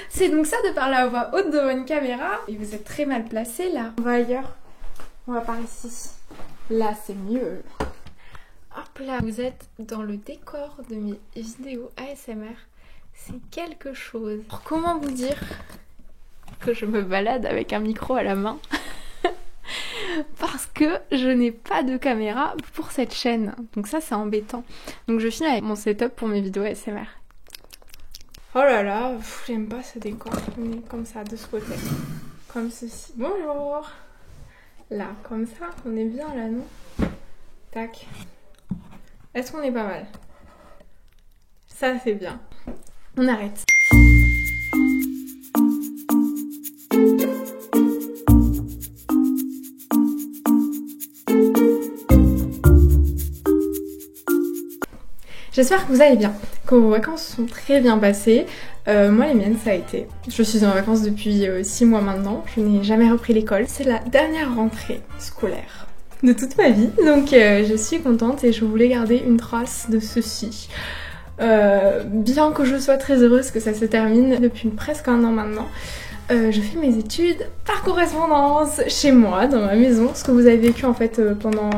C'est donc ça de parler à voix haute devant une caméra. Et vous êtes très mal placé là. On va ailleurs. On va par ici. Là c'est mieux. Hop là. Vous êtes dans le décor de mes vidéos ASMR. C'est quelque chose. Alors, comment vous dire que je me balade avec un micro à la main? Parce que je n'ai pas de caméra pour cette chaîne. Donc ça c'est embêtant. Donc je filme avec mon setup pour mes vidéos ASMR. Oh là là, j'aime pas ce décor. On est comme ça de ce côté. Comme ceci. Bonjour. Là, comme ça, on est bien là, non? Tac. Est-ce qu'on est pas mal? Ça c'est bien. On arrête. J'espère que vous allez bien, que vos vacances sont très bien passées. Moi les miennes ça a été. Je suis en vacances depuis 6 mois maintenant, je n'ai jamais repris l'école. C'est la dernière rentrée scolaire de toute ma vie, donc je suis contente et je voulais garder une trace de ceci. Bien que je sois très heureuse que ça se termine depuis presque un an maintenant. Je fais mes études par correspondance chez moi, dans ma maison. Ce que vous avez vécu en fait pendant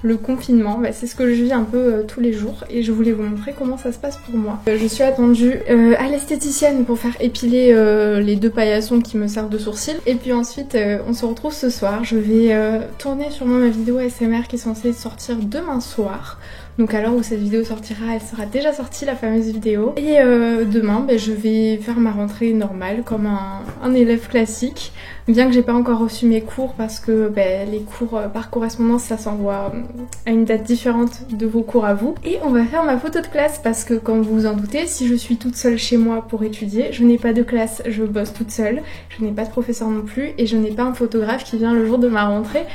le confinement, bah, c'est ce que je vis un peu tous les jours et je voulais vous montrer comment ça se passe pour moi. Je suis attendue à l'esthéticienne pour faire épiler les 2 paillassons qui me servent de sourcils et puis ensuite on se retrouve ce soir. Je vais tourner sûrement ma vidéo ASMR qui est censée sortir demain soir. Donc à l'heure où cette vidéo sortira, elle sera déjà sortie, la fameuse vidéo. Et demain, bah, je vais faire ma rentrée normale comme un élève classique. Bien que j'ai pas encore reçu mes cours parce que bah, les cours par correspondance, ça s'envoie à une date différente de vos cours à vous. Et on va faire ma photo de classe parce que comme vous vous en doutez, si je suis toute seule chez moi pour étudier, je n'ai pas de classe, je bosse toute seule, je n'ai pas de professeur non plus et je n'ai pas un photographe qui vient le jour de ma rentrée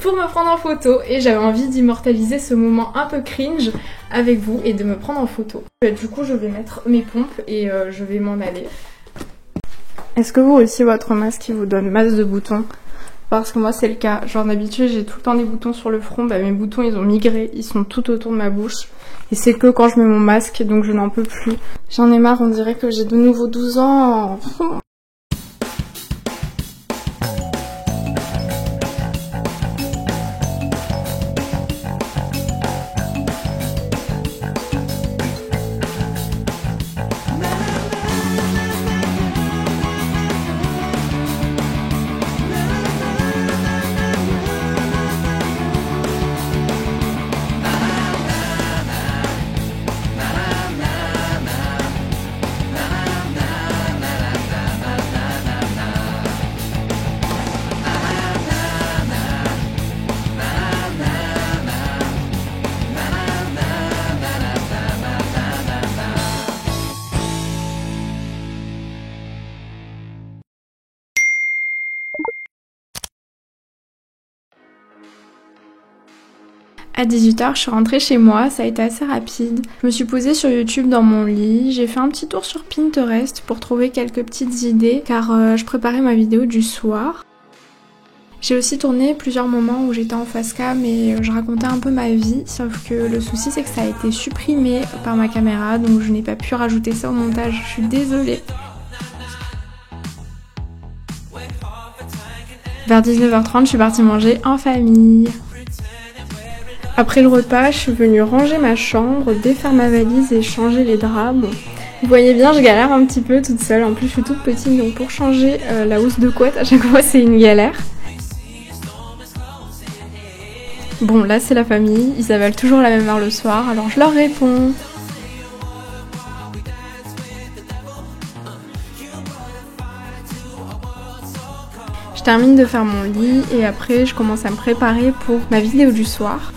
pour me prendre en photo et j'avais envie d'immortaliser ce moment un peu cringe avec vous et de me prendre en photo. Du coup je vais mettre mes pompes et je vais m'en aller. Est-ce que vous aussi votre masque il vous donne masse de boutons? Parce que moi c'est le cas, genre d'habitude j'ai tout le temps des boutons sur le front, bah mes boutons ils ont migré, ils sont tout autour de ma bouche. Et c'est que quand je mets mon masque donc je n'en peux plus. J'en ai marre, on dirait que j'ai de nouveau 12 ans. À 18h, je suis rentrée chez moi, ça a été assez rapide. Je me suis posée sur YouTube dans mon lit, j'ai fait un petit tour sur Pinterest pour trouver quelques petites idées car je préparais ma vidéo du soir. J'ai aussi tourné plusieurs moments où j'étais en face cam et je racontais un peu ma vie, sauf que le souci c'est que ça a été supprimé par ma caméra donc je n'ai pas pu rajouter ça au montage, je suis désolée. Vers 19h30, je suis partie manger en famille. Après le repas, je suis venue ranger ma chambre, défaire ma valise et changer les draps. Bon, vous voyez bien, je galère un petit peu toute seule. En plus, je suis toute petite, donc pour changer la housse de couette, à chaque fois, c'est une galère. Bon, là, c'est la famille. Ils avalent toujours la même heure le soir, alors je leur réponds. Je termine de faire mon lit et après, je commence à me préparer pour ma vidéo du soir.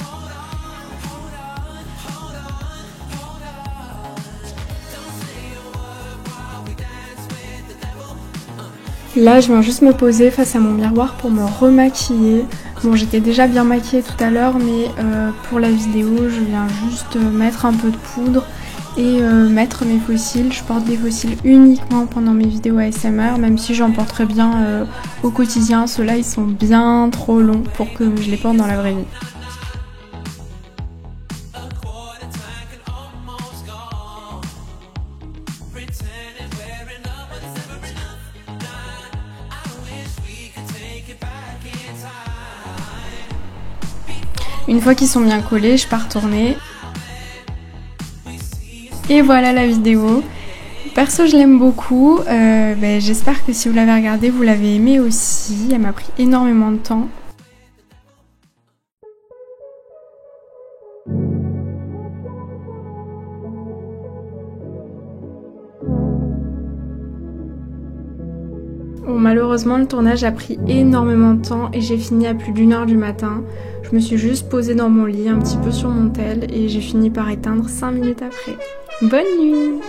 Là, je viens juste me poser face à mon miroir pour me remaquiller. Bon, j'étais déjà bien maquillée tout à l'heure, mais pour la vidéo, je viens juste mettre un peu de poudre et mettre mes fossiles. Je porte des fossiles uniquement pendant mes vidéos ASMR, même si j'en porterai bien au quotidien. Ceux-là, ils sont bien trop longs pour que je les porte dans la vraie vie. Une fois qu'ils sont bien collés, je pars tourner. Et voilà la vidéo. Perso, je l'aime beaucoup. J'espère que si vous l'avez regardée, vous l'avez aimée aussi. Elle m'a pris énormément de temps. Bon, malheureusement, le tournage a pris énormément de temps et j'ai fini à plus d'1h du matin. Je me suis juste posée dans mon lit, un petit peu sur mon tel, et j'ai fini par éteindre 5 minutes après. Bonne nuit!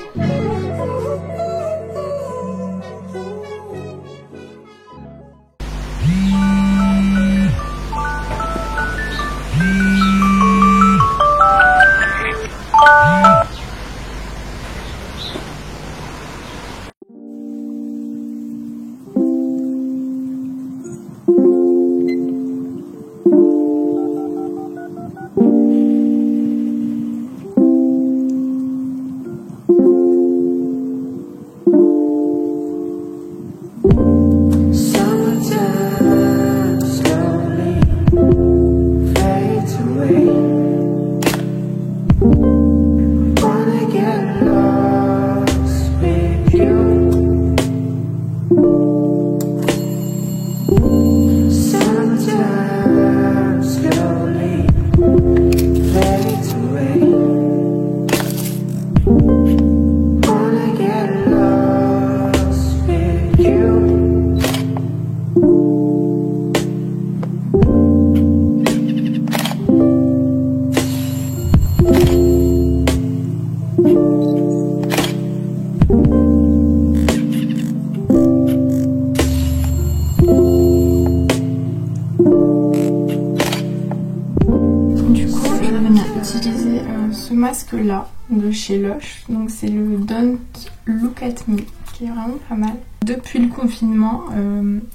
Ce masque là de chez Lush, donc c'est le Don't Look at Me, qui est vraiment pas mal. Depuis le confinement,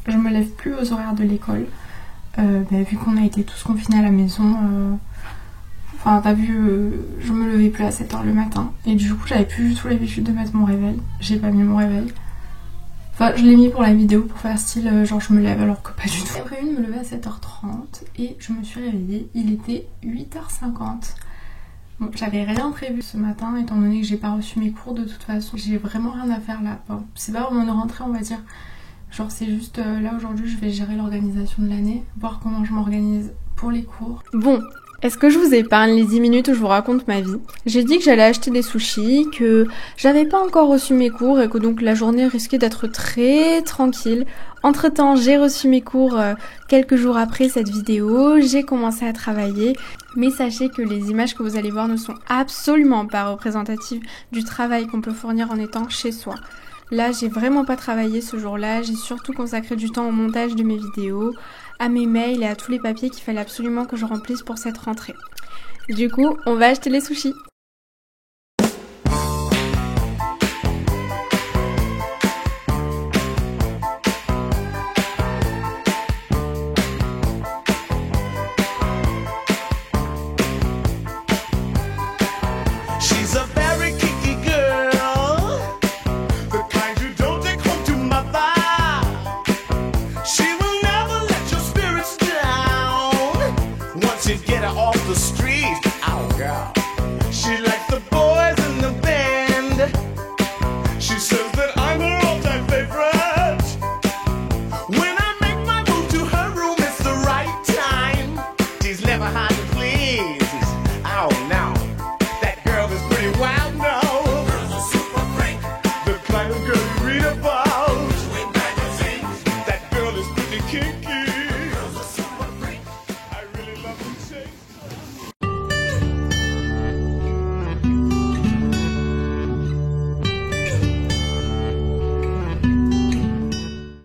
je me lève plus aux horaires de l'école, vu qu'on a été tous confinés à la maison. Enfin t'as vu, je me levais plus à 7h le matin et du coup j'avais plus du tout l'habitude de mettre mon réveil. J'ai pas mis mon réveil. Enfin je l'ai mis pour la vidéo pour faire style genre je me lève alors que pas du tout. J'ai prévu de me lever à 7h30 et je me suis réveillée, il était 8h50. Bon, j'avais rien prévu ce matin étant donné que j'ai pas reçu mes cours de toute façon. J'ai vraiment rien à faire là. Bon, c'est pas vraiment une rentrée on va dire. Genre c'est juste là aujourd'hui je vais gérer l'organisation de l'année, voir comment je m'organise pour les cours. Bon, est-ce que je vous épargne les 10 minutes où je vous raconte ma vie? J'ai dit que j'allais acheter des sushis, que j'avais pas encore reçu mes cours et que donc la journée risquait d'être très tranquille. Entre temps, j'ai reçu mes cours quelques jours après cette vidéo, j'ai commencé à travailler. Mais sachez que les images que vous allez voir ne sont absolument pas représentatives du travail qu'on peut fournir en étant chez soi. Là, j'ai vraiment pas travaillé ce jour-là, j'ai surtout consacré du temps au montage de mes vidéos, à mes mails et à tous les papiers qu'il fallait absolument que je remplisse pour cette rentrée. Du coup, on va acheter les sushis.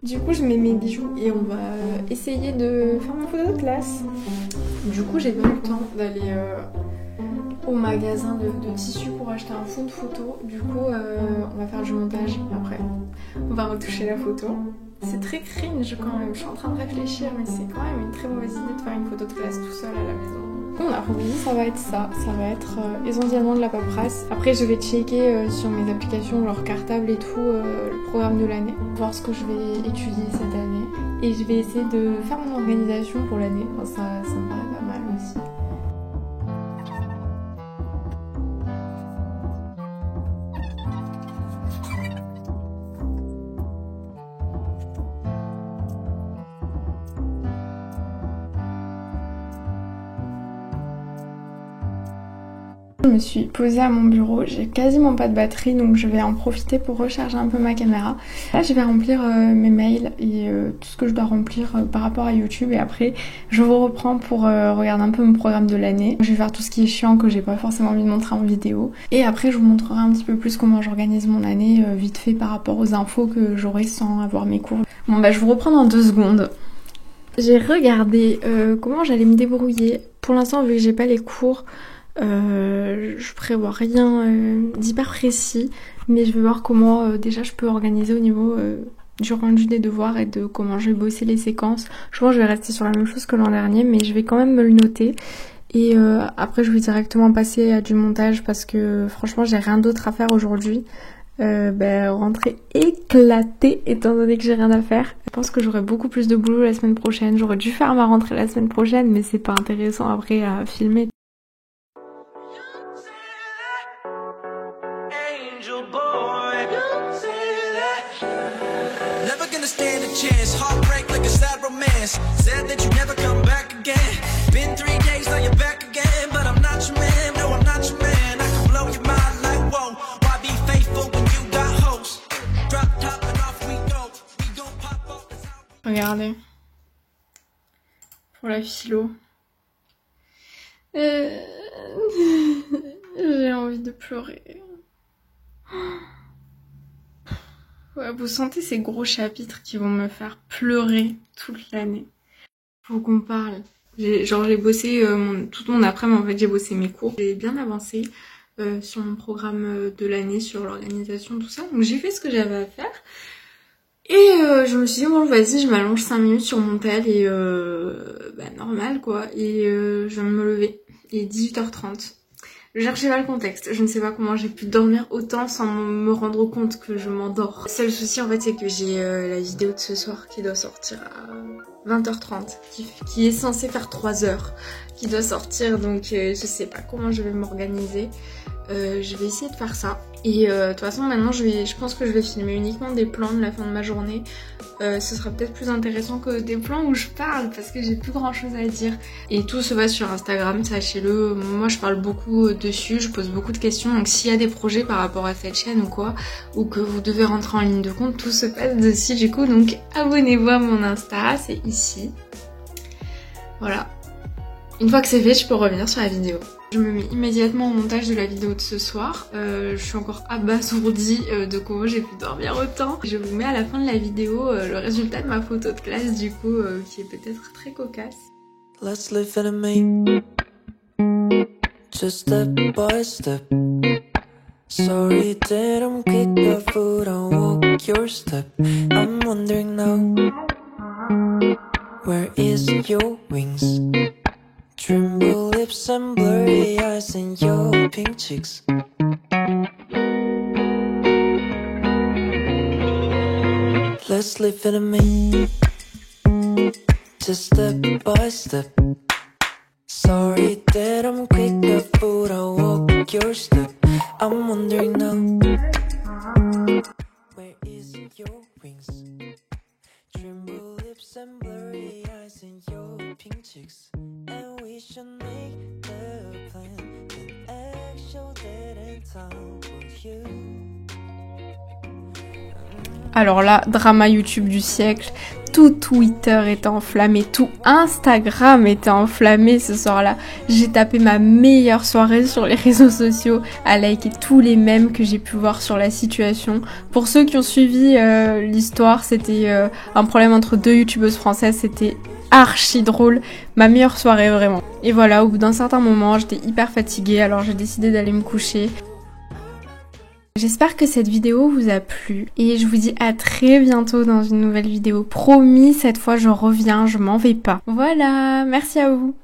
Du coup je mets mes bijoux et on va essayer de faire ma photo de classe. Du coup j'ai pas eu le temps d'aller au magasin de tissus pour acheter un fond de photo. Du coup on va faire du montage après. On va retoucher la photo. C'est très cringe quand même, je suis en train de réfléchir mais c'est quand même une très mauvaise idée de faire une photo de classe tout seul à la maison. On a promis, ça va être ça va être essentiellement de la paperasse. Après je vais checker sur mes applications, genre cartable et tout, le programme de l'année, voir ce que je vais étudier cette année. Et je vais essayer de faire mon organisation pour l'année, enfin, ça me paraît pas mal aussi. Je me suis posée à mon bureau, j'ai quasiment pas de batterie donc je vais en profiter pour recharger un peu ma caméra. Là je vais remplir mes mails et tout ce que je dois remplir par rapport à YouTube et après je vous reprends pour regarder un peu mon programme de l'année. Je vais faire tout ce qui est chiant que j'ai pas forcément envie de montrer en vidéo et après je vous montrerai un petit peu plus comment j'organise mon année vite fait par rapport aux infos que j'aurai sans avoir mes cours. Bon bah je vous reprends dans 2 secondes. J'ai regardé comment j'allais me débrouiller. Pour l'instant vu que j'ai pas les cours, je prévois rien d'hyper précis, mais je vais voir comment déjà je peux organiser au niveau du rendu des devoirs et de comment je vais bosser les séquences. Je pense que je vais rester sur la même chose que l'an dernier, mais je vais quand même me le noter. Et après je vais directement passer à du montage parce que franchement j'ai rien d'autre à faire aujourd'hui. Rentrée éclatée étant donné que j'ai rien à faire. Je pense que j'aurai beaucoup plus de boulot la semaine prochaine. J'aurais dû faire ma rentrée la semaine prochaine, mais c'est pas intéressant après à filmer. Regardez, pour la philo. J'ai envie de pleurer. Ouais, vous sentez ces gros chapitres qui vont me faire pleurer toute l'année. Faut qu'on parle. J'ai bossé tout mon après-midi, en fait j'ai bossé mes cours. J'ai bien avancé sur mon programme de l'année, sur l'organisation, tout ça. Donc j'ai fait ce que j'avais à faire. Et je me suis dit bon vas-y je m'allonge 5 minutes sur mon tel et normal quoi. Et je viens de me lever. Il est 18h30. Je cherchais pas le contexte, je ne sais pas comment j'ai pu dormir autant sans me rendre compte que je m'endors. Le seul souci en fait c'est que j'ai la vidéo de ce soir qui doit sortir à 20h30, qui est censée faire 3 heures, qui doit sortir donc je sais pas comment je vais m'organiser. Je vais essayer de faire ça. Et de toute façon maintenant je pense que je vais filmer uniquement des plans de la fin de ma journée. Ce sera peut-être plus intéressant que des plans où je parle parce que j'ai plus grand chose à dire. Et tout se passe sur Instagram, sachez-le. Moi je parle beaucoup dessus, je pose beaucoup de questions. Donc s'il y a des projets par rapport à cette chaîne ou quoi, ou que vous devez rentrer en ligne de compte, tout se passe dessus du coup. Donc abonnez-vous à mon Insta, c'est ici. Voilà. Une fois que c'est fait, je peux revenir sur la vidéo. Je me mets immédiatement au montage de la vidéo de ce soir. Je suis encore abasourdie de comment j'ai pu dormir autant. Je vous mets à la fin de la vidéo le résultat de ma photo de classe du coup qui est peut-être très cocasse. Let's live in a me. Just step by step. Sorry that I'm kicked the foot and walk your step. I'm wondering now, where is your wings? Tremble lips and blurry eyes and your pink cheeks. Let's live in a me. Just step by step. Sorry that I'm quick at foot, I walk your step. I'm wondering now, where is your wings? Tremble lips and blurry eyes and your pink cheeks. And we should make the plan and actual date and time for you. Alors là, drama YouTube du siècle, tout Twitter était enflammé, tout Instagram était enflammé ce soir-là. J'ai tapé ma meilleure soirée sur les réseaux sociaux à liker tous les mèmes que j'ai pu voir sur la situation. Pour ceux qui ont suivi l'histoire, c'était un problème entre 2 youtubeuses françaises, c'était archi drôle, ma meilleure soirée vraiment. Et voilà, au bout d'un certain moment, j'étais hyper fatiguée, alors j'ai décidé d'aller me coucher. J'espère que cette vidéo vous a plu et je vous dis à très bientôt dans une nouvelle vidéo. Promis, cette fois je reviens, je m'en vais pas. Voilà, merci à vous.